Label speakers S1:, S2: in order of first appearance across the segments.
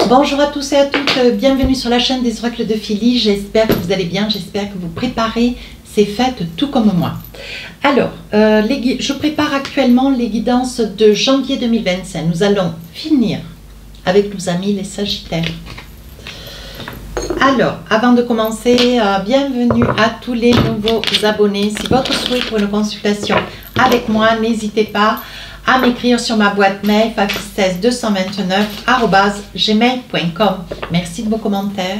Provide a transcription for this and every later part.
S1: Bonjour à tous et à toutes, bienvenue sur la chaîne des oracles de Philly. J'espère que vous allez bien, j'espère que vous préparez ces fêtes tout comme moi. Alors, je prépare actuellement les guidances de janvier 2025. Nous allons finir avec nos amis les Sagittaires. Alors, avant de commencer, bienvenue à tous les nouveaux abonnés. Si votre souhait pour une consultation avec moi, n'hésitez pas à m'écrire sur ma boîte mail fafis229@gmail.com. Merci de vos commentaires,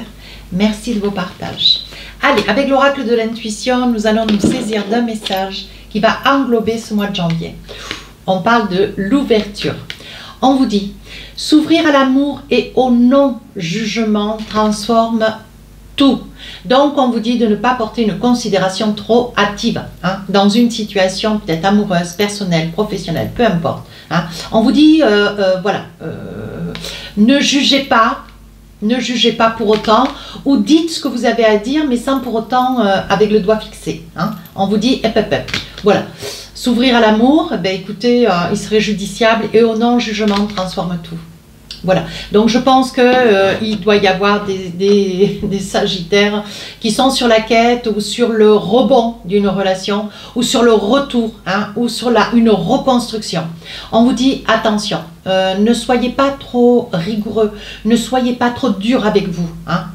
S1: merci de vos partages. Allez, avec l'oracle de l'intuition, nous allons nous saisir d'un message qui va englober ce mois de janvier. On parle de l'ouverture. On vous dit, s'ouvrir à l'amour et au non-jugement transforme tout. Donc, on vous dit de ne pas porter une considération trop hâtive dans une situation peut-être amoureuse, personnelle, professionnelle, peu importe. On vous dit, voilà, ne jugez pas pour autant, ou dites ce que vous avez à dire, mais sans pour autant avec le doigt fixé. On vous dit, voilà. S'ouvrir à l'amour, ben écoutez, il serait judiciable, et au non-jugement transforme tout. Voilà, donc je pense qu'il doit y avoir des Sagittaires qui sont sur la quête ou sur le rebond d'une relation ou sur le retour ou sur une reconstruction. On vous dit attention, ne soyez pas trop rigoureux, ne soyez pas trop dur avec vous.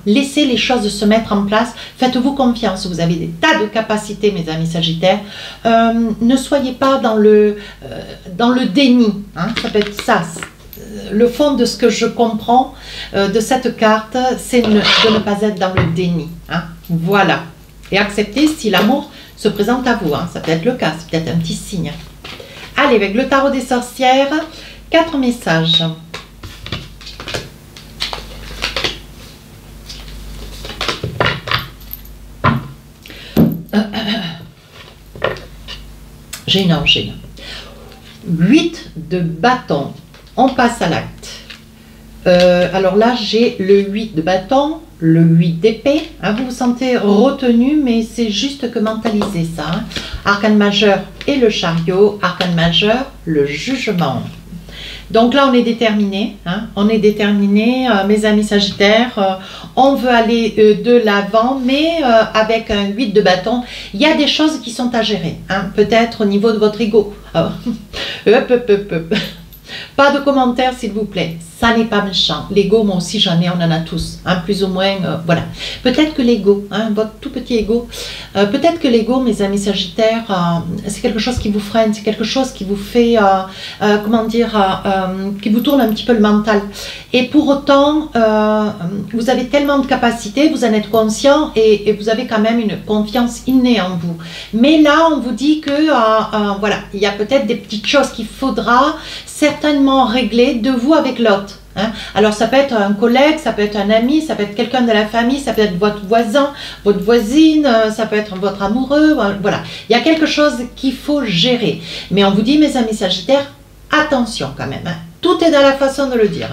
S1: Laissez les choses se mettre en place, faites-vous confiance, vous avez des tas de capacités mes amis Sagittaires. Ne soyez pas dans le déni, ça peut être ça. Le fond de ce que je comprends de cette carte, c'est de ne pas être dans le déni. Voilà. Et accepter si l'amour se présente à vous. Ça peut être le cas, c'est peut-être un petit signe. Allez, avec le tarot des sorcières, 4 messages. Gênant. 8 de bâton. On passe à l'acte. Alors là, j'ai le 8 de bâton, le 8 d'épée. Vous vous sentez retenu, mais c'est juste que mentalisez ça. Arcane majeur et le chariot. Arcane majeur, le jugement. Donc là, on est déterminé. On est déterminé, mes amis Sagittaires. On veut aller de l'avant, mais avec un 8 de bâton, il y a des choses qui sont à gérer. Peut-être au niveau de votre ego. Pas de commentaires s'il vous plaît, ça n'est pas méchant. L'ego, moi aussi j'en ai, on en a tous, plus ou moins, voilà. Peut-être que l'ego, votre tout petit ego, peut-être que l'ego, mes amis Sagittaires, c'est quelque chose qui vous freine, c'est quelque chose qui vous fait, comment dire, qui vous tourne un petit peu le mental. Et pour autant, vous avez tellement de capacités, vous en êtes conscient et vous avez quand même une confiance innée en vous. Mais là, on vous dit que, voilà, il y a peut-être des petites choses qu'il faudra certainement régler de vous avec l'autre. Alors ça peut être un collègue, ça peut être un ami, ça peut être quelqu'un de la famille, ça peut être votre voisin, votre voisine, ça peut être votre amoureux, voilà. Il y a quelque chose qu'il faut gérer. Mais on vous dit, mes amis Sagittaires, attention quand même. Tout est dans la façon de le dire.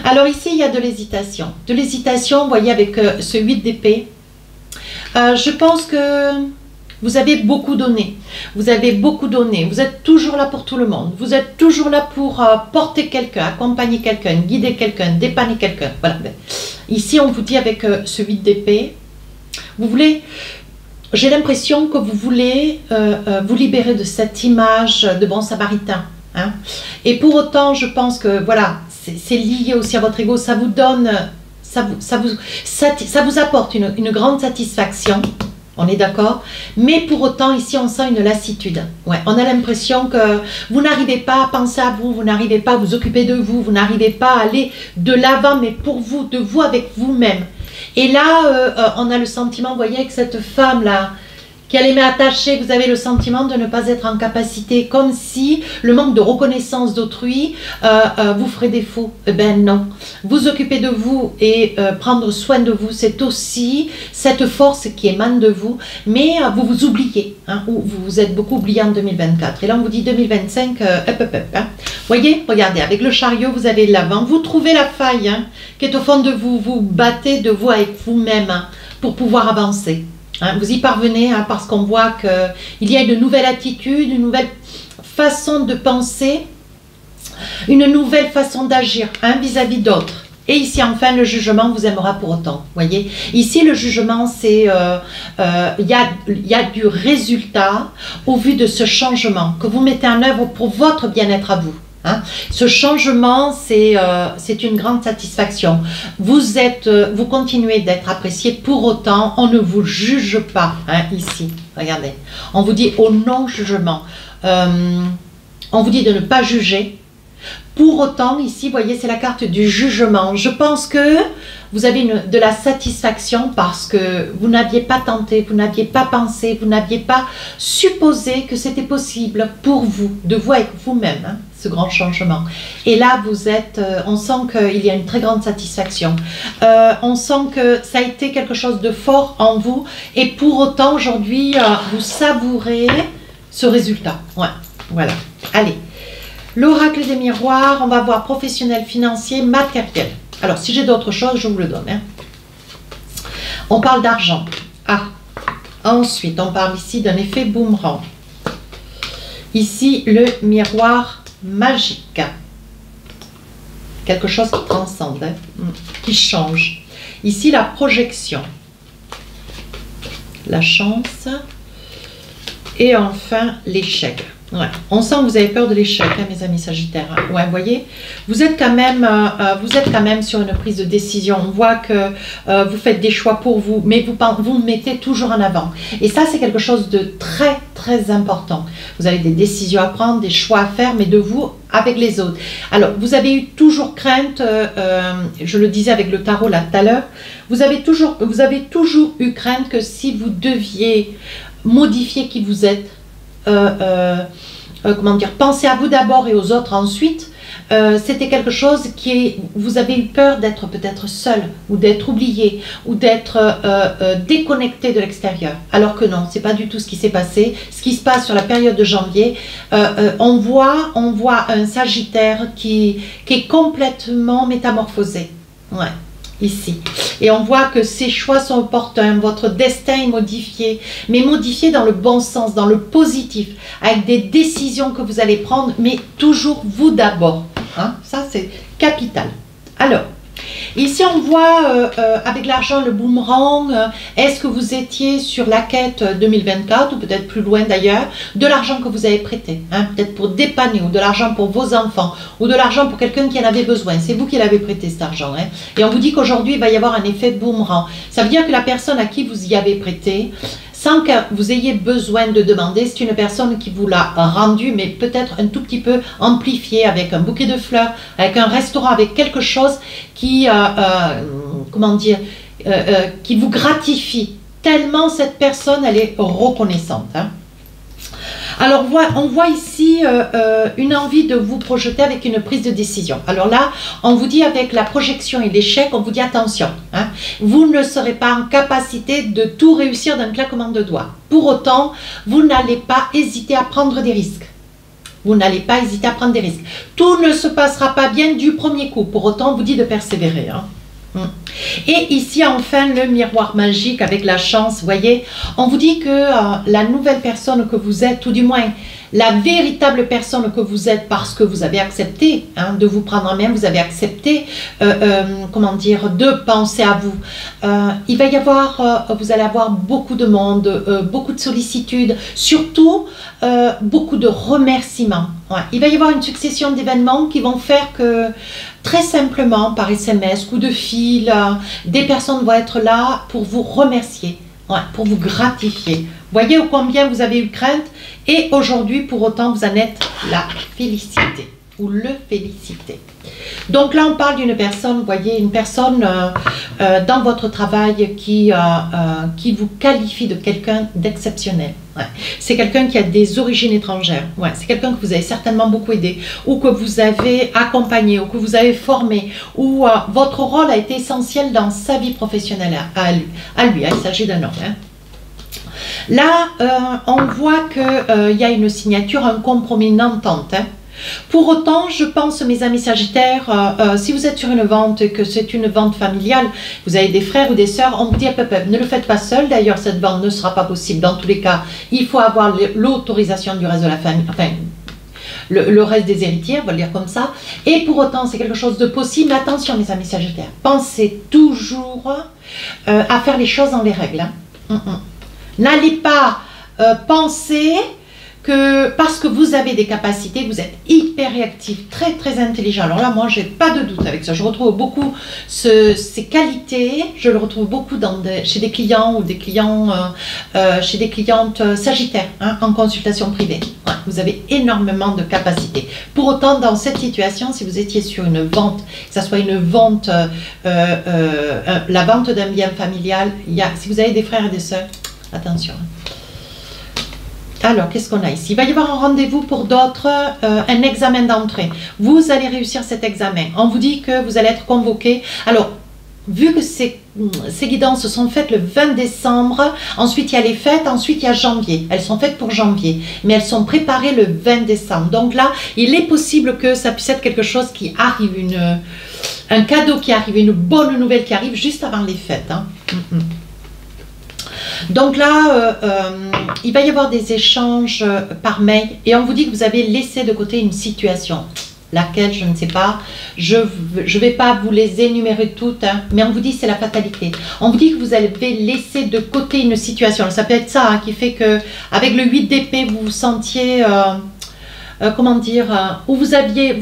S1: Alors ici, il y a de l'hésitation. De l'hésitation, vous voyez, avec ce 8 d'épée. Je pense que vous avez beaucoup donné. Vous avez beaucoup donné. Vous êtes toujours là pour tout le monde. Vous êtes toujours là pour porter quelqu'un, accompagner quelqu'un, guider quelqu'un, dépanner quelqu'un. Voilà. Ici, on vous dit avec ce 8 d'épée, vous voulez... J'ai l'impression que vous voulez vous libérer de cette image de bon samaritain. Et pour autant, je pense que voilà, c'est lié aussi à votre ego. Ça vous donne, ça vous apporte une grande satisfaction. On est d'accord? Mais pour autant, ici, on sent une lassitude. Ouais, on a l'impression que vous n'arrivez pas à penser à vous, vous n'arrivez pas à vous occuper de vous, vous n'arrivez pas à aller de l'avant, mais pour vous, de vous avec vous-même. Et là, on a le sentiment, vous voyez, avec cette femme-là, qui elle aimait attacher, vous avez le sentiment de ne pas être en capacité, comme si le manque de reconnaissance d'autrui vous ferait défaut. Eh ben non. Vous occuper de vous et prendre soin de vous, c'est aussi cette force qui émane de vous, mais vous vous oubliez, ou vous vous êtes beaucoup oublié en 2024. Et là, on vous dit 2025, voyez, regardez, avec le chariot, vous avez l'avant, vous trouvez la faille qui est au fond de vous, vous battez de vous avec vous-même pour pouvoir avancer. Vous y parvenez parce qu'on voit qu'il y a une nouvelle attitude, une nouvelle façon de penser une nouvelle façon d'agir vis-à-vis d'autres. Et ici, enfin, le jugement vous aimera pour autant. Voyez, ici, le jugement, c'est il y a du résultat au vu de ce changement que vous mettez en œuvre pour votre bien-être à vous. Hein. Ce changement, c'est une grande satisfaction. Vous continuez d'être apprécié, pour autant, on ne vous juge pas. Hein, ici, regardez. On vous dit au non-jugement. On vous dit de ne pas juger. Pour autant, ici, vous voyez, c'est la carte du jugement. Je pense que vous avez de la satisfaction parce que vous n'aviez pas tenté, vous n'aviez pas pensé, vous n'aviez pas supposé que c'était possible pour vous, de vous avec vous-même, hein, ce grand changement. Et là, vous êtes, on sent qu'il y a une très grande satisfaction. On sent que ça a été quelque chose de fort en vous. Et pour autant, aujourd'hui, vous savourez ce résultat. Ouais, voilà. Allez. L'oracle des miroirs, on va voir professionnel, financier, matériel. Alors, si j'ai d'autres choses, je vous le donne. Hein. On parle d'argent. Ah, ensuite, on parle ici d'un effet boomerang. Ici, le miroir magique. Quelque chose qui transcende, hein, qui change. Ici, la projection. La chance. Et enfin, l'échec. Ouais. On sent que vous avez peur de l'échec, hein, mes amis sagittaires. Ouais, vous voyez, vous êtes quand même sur une prise de décision. On voit que vous faites des choix pour vous, mais vous mettez toujours en avant. Et ça, c'est quelque chose de très, très important. Vous avez des décisions à prendre, des choix à faire, mais de vous avec les autres. Alors, vous avez eu toujours crainte, je le disais avec le tarot là tout à l'heure, vous avez toujours eu crainte que si vous deviez modifier qui vous êtes, comment dire, pensez à vous d'abord et aux autres ensuite, c'était quelque chose vous avez eu peur d'être peut-être seul ou d'être oublié ou d'être déconnecté de l'extérieur, alors que non, c'est pas du tout ce qui s'est passé. Ce qui se passe sur la période de janvier, on voit un Sagittaire qui est complètement métamorphosé, ouais, ici. Et on voit que ces choix sont opportuns, votre destin est modifié, mais modifié dans le bon sens, dans le positif, avec des décisions que vous allez prendre, mais toujours vous d'abord. Hein? Ça, c'est capital. Alors, ici, on voit avec l'argent, le boomerang, est-ce que vous étiez sur la quête 2024, ou peut-être plus loin d'ailleurs, de l'argent que vous avez prêté, hein, peut-être pour dépanner, ou de l'argent pour vos enfants, ou de l'argent pour quelqu'un qui en avait besoin. C'est vous qui l'avez prêté cet argent. Hein. Et on vous dit qu'aujourd'hui, il va y avoir un effet boomerang. Ça veut dire que la personne à qui vous y avez prêté, sans que vous ayez besoin de demander, c'est une personne qui vous l'a rendu, mais peut-être un tout petit peu amplifié, avec un bouquet de fleurs, avec un restaurant, avec quelque chose qui, comment dire, qui vous gratifie. Tellement cette personne, elle est reconnaissante. Hein. Alors, on voit ici une envie de vous projeter avec une prise de décision. Alors là, on vous dit avec la projection et l'échec, on vous dit attention. Hein, vous ne serez pas en capacité de tout réussir d'un claquement de doigts. Pour autant, vous n'allez pas hésiter à prendre des risques. Vous n'allez pas hésiter à prendre des risques. Tout ne se passera pas bien du premier coup. Pour autant, on vous dit de persévérer. Hein. Et ici, enfin, le miroir magique avec la chance, vous voyez, on vous dit que la nouvelle personne que vous êtes, ou du moins la véritable personne que vous êtes, parce que vous avez accepté hein, de vous prendre en main, vous avez accepté, comment dire, de penser à vous. Il va y avoir, vous allez avoir beaucoup de monde, beaucoup de sollicitude, surtout beaucoup de remerciements. Ouais. Il va y avoir une succession d'événements qui vont faire que, très simplement, par SMS, coup de fil, des personnes vont être là pour vous remercier, ouais, pour vous gratifier. Voyez ô combien vous avez eu crainte et aujourd'hui, pour autant, vous en êtes la félicité ou le féliciter. Donc là, on parle d'une personne, vous voyez, une personne dans votre travail qui vous qualifie de quelqu'un d'exceptionnel. Ouais. C'est quelqu'un qui a des origines étrangères. Ouais. C'est quelqu'un que vous avez certainement beaucoup aidé, ou que vous avez accompagné, ou que vous avez formé, ou votre rôle a été essentiel dans sa vie professionnelle à lui. Hein. Il s'agit d'un homme. Hein. Là, on voit qu'il y a une signature, un compromis, une entente. Hein. Pour autant, je pense, mes amis sagittaires, si vous êtes sur une vente et que c'est une vente familiale, vous avez des frères ou des sœurs, on vous dit ne le faites pas seul. D'ailleurs, cette vente ne sera pas possible. Dans tous les cas, il faut avoir l'autorisation du reste de la famille. Enfin, le reste des héritiers, on va le dire comme ça. Et pour autant, c'est quelque chose de possible. Attention, mes amis Sagittaires, pensez toujours à faire les choses dans les règles. Hein. N'allez pas penser que parce que vous avez des capacités, vous êtes hyper réactif, très très intelligent. Alors là, moi, j'ai pas de doute avec ça. Je retrouve beaucoup ces qualités. Je le retrouve beaucoup chez des clients ou des clients, chez des clientes sagittaires, hein, en consultation privée. Ouais, vous avez énormément de capacités. Pour autant, dans cette situation, si vous étiez sur une vente, que ce soit une vente, la vente d'un bien familial, si vous avez des frères et des sœurs, attention. Alors, qu'est-ce qu'on a ici? Il va y avoir un rendez-vous pour d'autres, un examen d'entrée. Vous allez réussir cet examen. On vous dit que vous allez être convoqué. Alors, vu que ces guidances sont faites le 20 décembre, ensuite il y a les fêtes, ensuite il y a janvier. Elles sont faites pour janvier, mais elles sont préparées le 20 décembre. Donc là, il est possible que ça puisse être quelque chose qui arrive, un cadeau qui arrive, une bonne nouvelle qui arrive juste avant les fêtes. Hein. Donc là, il va y avoir des échanges par mail et on vous dit que vous avez laissé de côté une situation. Laquelle, je ne sais pas. Je ne vais pas vous les énumérer toutes, hein, mais on vous dit que c'est la fatalité. On vous dit que vous avez laissé de côté une situation. Ça peut être ça hein, qui fait que avec le 8 d'épée, vous vous sentiez... comment dire, où vous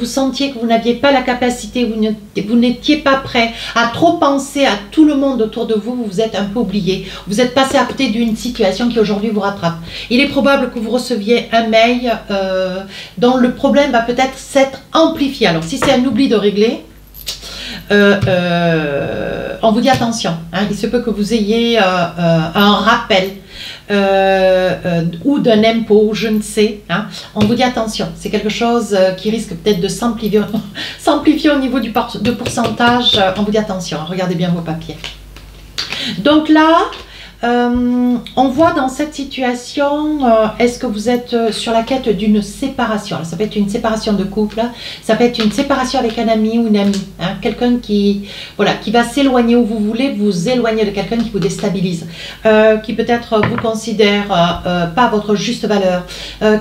S1: sentiez que vous n'aviez pas la capacité, vous n'étiez pas prêt à trop penser à tout le monde autour de vous, vous vous êtes un peu oublié, vous êtes passé à côté d'une situation qui aujourd'hui vous rattrape. Il est probable que vous receviez un mail dont le problème va peut-être s'être amplifié. Alors si c'est un oubli de régler, on vous dit attention, hein, il se peut que vous ayez un rappel ou d'un impôt, je ne sais, hein. On vous dit attention, c'est quelque chose qui risque peut-être de s'amplifier au niveau de pourcentage, on vous dit attention, regardez bien vos papiers. Donc là, on voit dans cette situation, est-ce que vous êtes sur la quête d'une séparation? Alors, ça peut être une séparation de couple, ça peut être une séparation avec un ami ou une amie, hein, quelqu'un qui va s'éloigner où vous voulez, vous éloigner de quelqu'un qui vous déstabilise, qui peut-être vous considère pas à votre juste valeur,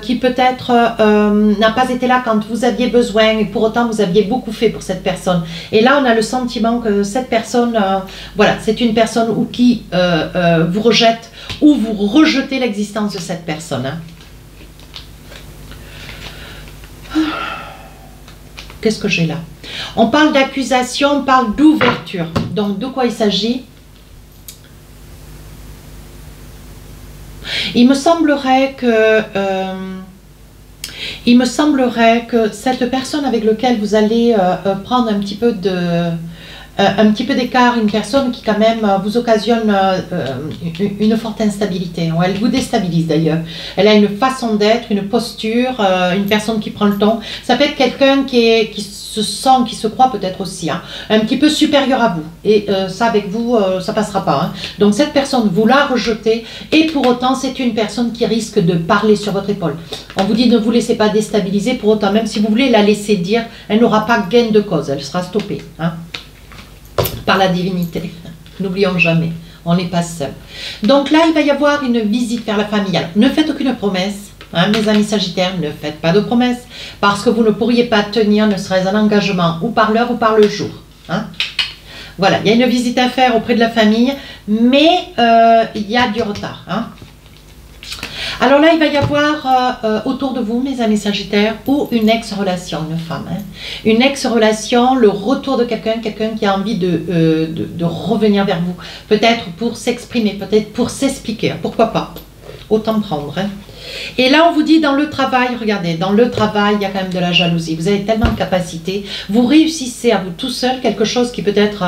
S1: qui peut-être n'a pas été là quand vous aviez besoin et pour autant vous aviez beaucoup fait pour cette personne. Et là on a le sentiment que cette personne, c'est une personne qui vous rejette ou vous rejetez l'existence de cette personne. Hein. Qu'est-ce que j'ai là? On parle d'accusation, on parle d'ouverture. Donc de quoi il s'agit? Il me semblerait que cette personne avec laquelle vous allez prendre un petit peu d'écart, une personne qui quand même vous occasionne une forte instabilité. Elle vous déstabilise d'ailleurs. Elle a une façon d'être, une posture, une personne qui prend le ton. Ça peut être quelqu'un qui se sent, qui se croit peut-être aussi, hein, un petit peu supérieur à vous. Et ça avec vous, ça passera pas. Hein. Donc cette personne, vous la rejetez et pour autant c'est une personne qui risque de parler sur votre épaule. On vous dit ne vous laissez pas déstabiliser, pour autant même si vous voulez la laisser dire, elle n'aura pas gain de cause, elle sera stoppée. Hein. Par la divinité. N'oublions jamais, on n'est pas seul. Donc là, il va y avoir une visite vers la famille. Alors, ne faites aucune promesse, hein, mes amis Sagittaires, ne faites pas de promesse, parce que vous ne pourriez pas tenir, ne serait-ce un engagement, ou par l'heure ou par le jour. Hein. Voilà, il y a une visite à faire auprès de la famille, mais il y a du retard. Hein. Alors là, il va y avoir autour de vous, mes amis Sagittaires, ou une ex-relation, une femme. Hein. Une ex-relation, le retour de quelqu'un qui a envie de revenir vers vous. Peut-être pour s'exprimer, peut-être pour s'expliquer. Pourquoi pas? Autant prendre. Hein. Et là, on vous dit dans le travail, regardez, dans le travail, il y a quand même de la jalousie. Vous avez tellement de capacités. Vous réussissez à vous tout seul quelque chose qui peut-être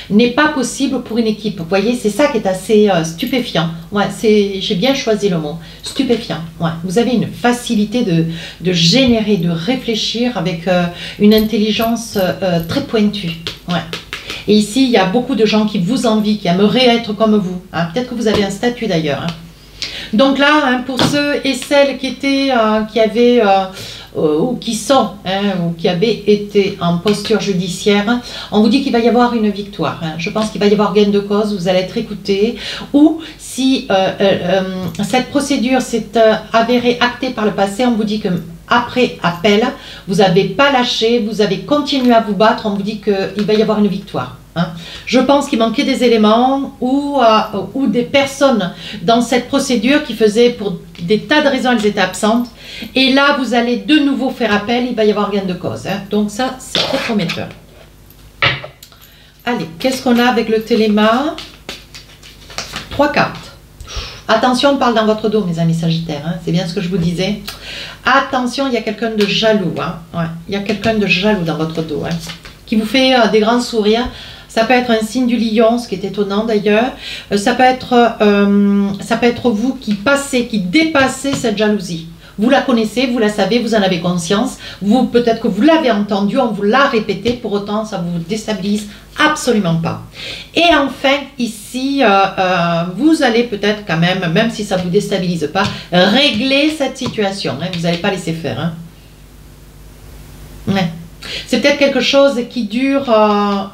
S1: n'est pas possible pour une équipe. Vous voyez, c'est ça qui est assez stupéfiant. Ouais, j'ai bien choisi le mot. Stupéfiant. Ouais. Vous avez une facilité de générer, de réfléchir avec une intelligence très pointue. Ouais. Et ici, il y a beaucoup de gens qui vous envient, qui aimeraient être comme vous. Hein. Peut-être que vous avez un statut d'ailleurs. Hein. Donc là, hein, pour ceux et celles qui avaient ou qui sont, hein, ou qui avaient été en posture judiciaire, on vous dit qu'il va y avoir une victoire. Hein. Je pense qu'il va y avoir gain de cause, vous allez être écouté. Ou si cette procédure s'est avérée actée par le passé, on vous dit que après appel, vous n'avez pas lâché, vous avez continué à vous battre, on vous dit qu'il va y avoir une victoire. Hein. Je pense qu'il manquait des éléments ou des personnes dans cette procédure qui faisaient pour des tas de raisons, elles étaient absentes. Et là, vous allez de nouveau faire appel, il va y avoir gain de cause. Hein. Donc ça, c'est très prometteur. Allez, qu'est-ce qu'on a avec le téléma? 3 cartes. Attention, on parle dans votre dos, mes amis Sagittaires. Hein. C'est bien ce que je vous disais. Attention, il y a quelqu'un de jaloux. Hein. Ouais, il y a quelqu'un de jaloux dans votre dos. Hein, qui vous fait des grands sourires. Ça peut être un signe du lion, ce qui est étonnant d'ailleurs. Ça peut être vous qui passez, qui dépassez cette jalousie. Vous la connaissez, vous la savez, vous en avez conscience. Vous, peut-être que vous l'avez entendu, on vous l'a répété, pour autant ça vous déstabilise absolument pas. Et enfin, ici, vous allez peut-être quand même si ça ne vous déstabilise pas, régler cette situation. Hein, vous n'allez pas laisser faire. Hein. Ouais. C'est peut-être quelque chose qui dure à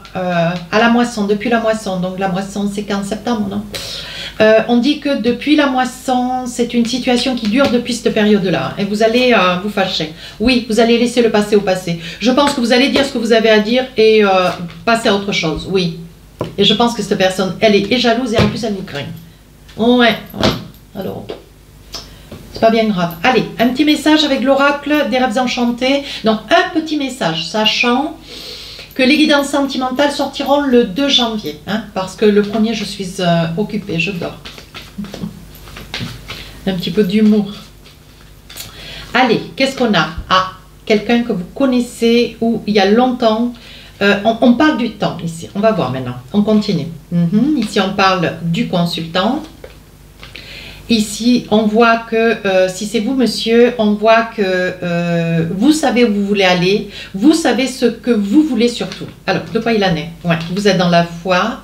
S1: la moisson, depuis la moisson. Donc la moisson, c'est qu'en septembre, non? On dit que depuis la moisson, c'est une situation qui dure depuis cette période-là. Et vous allez vous fâcher. Oui, vous allez laisser le passé au passé. Je pense que vous allez dire ce que vous avez à dire et passer à autre chose. Oui. Et je pense que cette personne, elle est jalouse et en plus, elle vous craint. Ouais. Alors, c'est pas bien grave. Allez, un petit message avec l'oracle des rêves enchantés. Donc, un petit message, sachant que les guidances sentimentales sortiront le 2 janvier, hein, parce que le 1er, je suis occupée, je dors. Un petit peu d'humour. Allez, qu'est-ce qu'on a? Ah, quelqu'un que vous connaissez ou il y a longtemps. On parle du temps ici, on va voir maintenant. On continue. Ici, on parle du consultant. Ici, on voit que, si c'est vous, monsieur, on voit que vous savez où vous voulez aller, vous savez ce que vous voulez surtout. Alors, de quoi il en est? Ouais, vous êtes dans la foi.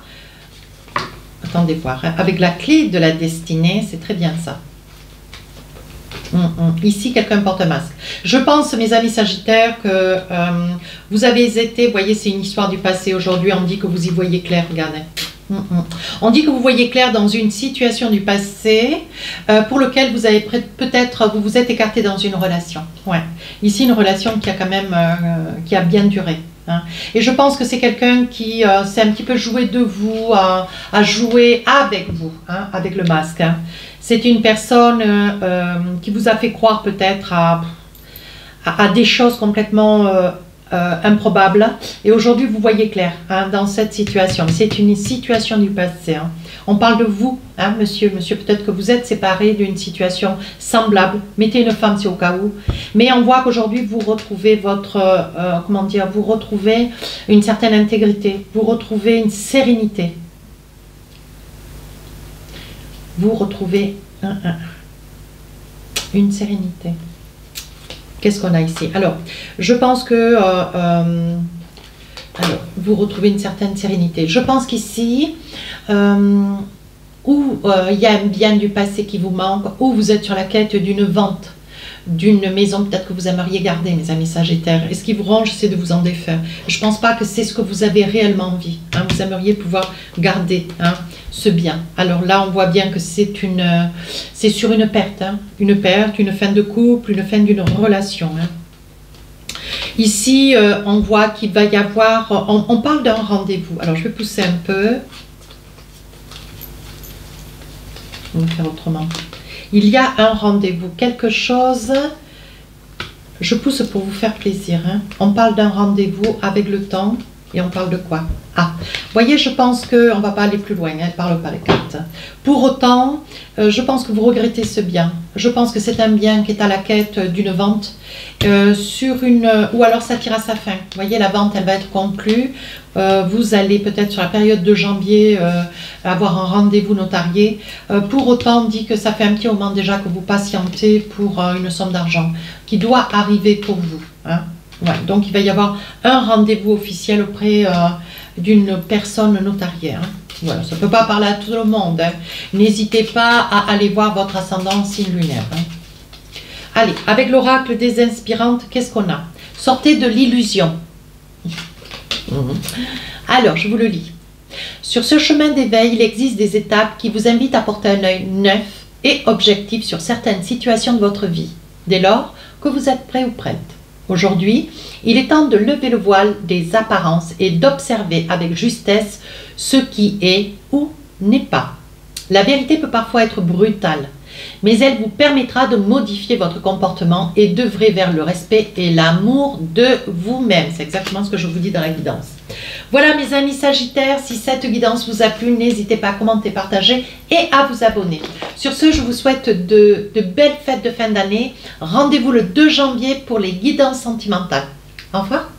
S1: Attendez voir, hein, avec la clé de la destinée, c'est très bien ça. Ici, quelqu'un porte un masque. Je pense, mes amis Sagittaires, que vous avez été, vous voyez, c'est une histoire du passé. Aujourd'hui, on dit que vous y voyez clair, regardez. On dit que vous voyez clair dans une situation du passé pour lequel vous avez peut-être vous vous êtes écarté dans une relation. Ouais. Ici une relation qui a quand même qui a bien duré. Hein. Et je pense que c'est quelqu'un qui s'est un petit peu joué de vous, a joué avec vous, hein, avec le masque. Hein. C'est une personne qui vous a fait croire peut-être à des choses complètement improbable, et aujourd'hui vous voyez clair, hein, dans cette situation. C'est une situation du passé, hein. On parle de vous, hein, monsieur, peut-être que vous êtes séparé d'une situation semblable, mettez une femme si au cas où, mais on voit qu'aujourd'hui vous retrouvez votre, comment dire, vous retrouvez une certaine intégrité, vous retrouvez une sérénité, vous retrouvez une sérénité. Qu'est-ce qu'on a ici? Alors, je pense que alors, vous retrouvez une certaine sérénité. Je pense qu'ici, où il y a un bien du passé qui vous manque, ou vous êtes sur la quête d'une vente, d'une maison peut-être que vous aimeriez garder, mes amis Sagittaires. Et ce qui vous ronge, c'est de vous en défaire. Je ne pense pas que c'est ce que vous avez réellement envie. Hein. Vous aimeriez pouvoir garder, hein, ce bien. Alors là, on voit bien que c'est sur une perte. Hein. Une perte, une fin de couple, une fin d'une relation. Hein. Ici, on voit qu'il va y avoir... On parle d'un rendez-vous. Alors, je vais pousser un peu. On va faire autrement. Il y a un rendez-vous, quelque chose, je pousse pour vous faire plaisir. Hein. On parle d'un rendez-vous avec le temps et on parle de quoi? Ah, voyez, je pense qu'on ne va pas aller plus loin, elles ne parlent pas les cartes. Pour autant, je pense que vous regrettez ce bien. Je pense que c'est un bien qui est à la quête d'une vente, ou alors ça tire à sa fin. Vous voyez, la vente, elle va être conclue. Vous allez peut-être sur la période de janvier avoir un rendez-vous notarié. Pour autant, on dit que ça fait un petit moment déjà que vous patientez pour une somme d'argent qui doit arriver pour vous. Hein. Ouais, donc il va y avoir un rendez-vous officiel auprès d'une personne notariée. Hein. Voilà, ça ne peut pas parler à tout le monde. Hein. N'hésitez pas à aller voir votre ascendant signe lunaire. Hein. Allez, avec l'oracle des inspirantes, qu'est-ce qu'on a? Sortez de l'illusion. Alors, je vous le lis. Sur ce chemin d'éveil, il existe des étapes qui vous invitent à porter un œil neuf et objectif sur certaines situations de votre vie. Dès lors, que vous êtes prêt ou prête. Aujourd'hui, il est temps de lever le voile des apparences et d'observer avec justesse ce qui est ou n'est pas. La vérité peut parfois être brutale, mais elle vous permettra de modifier votre comportement et d'œuvrer vers le respect et l'amour de vous-même. C'est exactement ce que je vous dis dans la guidance. Voilà mes amis Sagittaires, si cette guidance vous a plu, n'hésitez pas à commenter, partager et à vous abonner. Sur ce, je vous souhaite de belles fêtes de fin d'année. Rendez-vous le 2 janvier pour les guidances sentimentales. Au revoir.